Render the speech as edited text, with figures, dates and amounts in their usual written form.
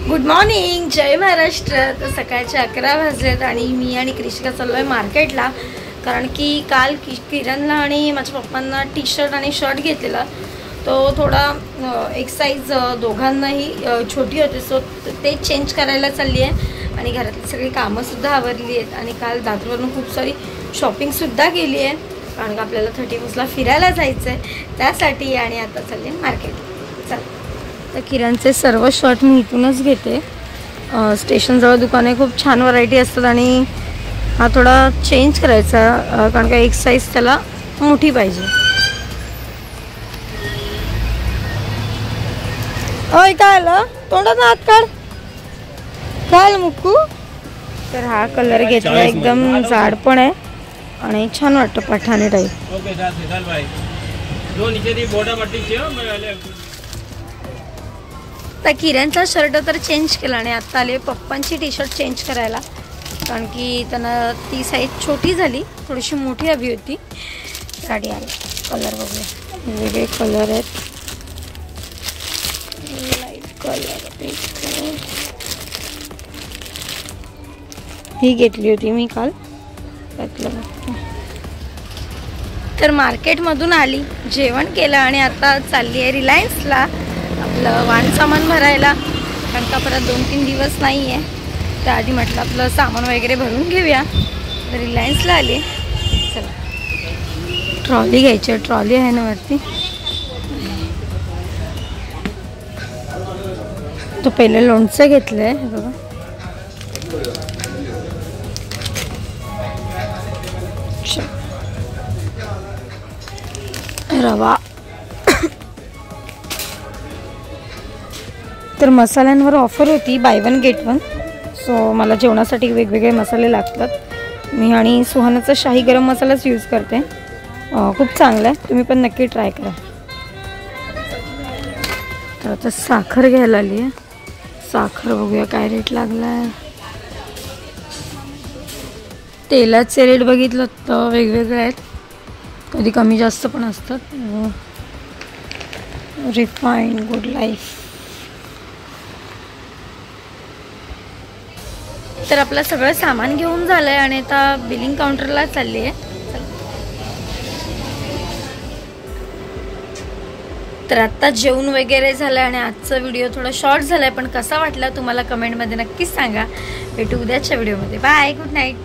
Good morning, जय महाराष्ट्र। तर सकाळचे 11 वाजलेत आणि मी आणि क्रिशिका चाललो आहे मार्केटला, कारण की काल किरणला आणि माझ्या पप्पांना टी शर्ट आणि शर्ट घेतलेला, तो थोडा एक साईज दोघांनाही छोटी होती, सो ते चेंज करायला चालली आहे आणि घरातली सगळी कामंसुद्धा आवरली आहेत आणि काल दादरवरून खूप सारी शॉपिंगसुद्धा केली आहे, कारण का आपल्याला 31ला फिरायला जायचं आहे त्यासाठी। आणि आता चालले मार्केट। चल, तर किरणचे सर्व शर्ट मी इथूनच घेते, स्टेशनजवळ दुकान आहे, खूप छान व्हरायटी असतात आणि हा थोडा चेंज करायचा, कारण का एक साईज त्याला मोठी पाहिजे। ओय काय आलं, तोंडात हात काढ, काय मुक्कू। तर हा कलर घेतला, एकदम जाड पण आहे आणि छान वाटतं, पठाणी टाईप। तर किरणचा शर्ट तर चेंज केला आणि आता आले पप्पांची टी शर्ट चेंज करायला, कारण की त्यांना ती साईज छोटी झाली, थोडीशी मोठी हवी होती। गाडी आली, कलर बघूया, वेगवेगळे कलर आहेत, लाईट कलर, ही घेतली होती मी काल त्यातलं। तर मार्केटमधून आली, जेवण केलं आणि आता चालली आहे रिलायन्सला आपलं वाण सामान भरायला, कारण का परत 2-3 दिवस नाही आहे, त्याआधी म्हटलं आपलं सामान वगैरे भरून घेऊया। तर रिलायन्सला आली। चला, ट्रॉली घ्यायची आहे, ट्रॉली आहे ना वरती। तो पहिले लोणचं घेतलं आहे बघा, रवा। तर मसाल्यांवर ऑफर होती, बाय 1 गेट 1, सो मला जेवणासाठी वेगवेगळे मसाले लागतात। मी आणि सुहानाचा शाही गरम मसालाच यूज करते, खूप चांगला आहे, तुम्ही पण नक्की ट्राय करा। तर आता साखर घ्यायला आली आहे, साखर बघूया काय रेट लागला आहे। तेलाचे रेट बघितलं तर वेगवेगळे आहेत, कधी कमी जास्त पण असतात। Refined good life. तर आपलं सगळं सामान घेऊन झालं आहे आणि आता बिलिंग काउंटरला चालली आहे। तर आत्ता जेवण वगैरे झालं आणि आजचा व्हिडिओ थोडा शॉर्ट झाला आहे, पण कसा वाटला तुम्हाला कमेंटमध्ये नक्कीच सांगा। भेटू उद्याच्या व्हिडिओमध्ये, बाय, गुड नाईट।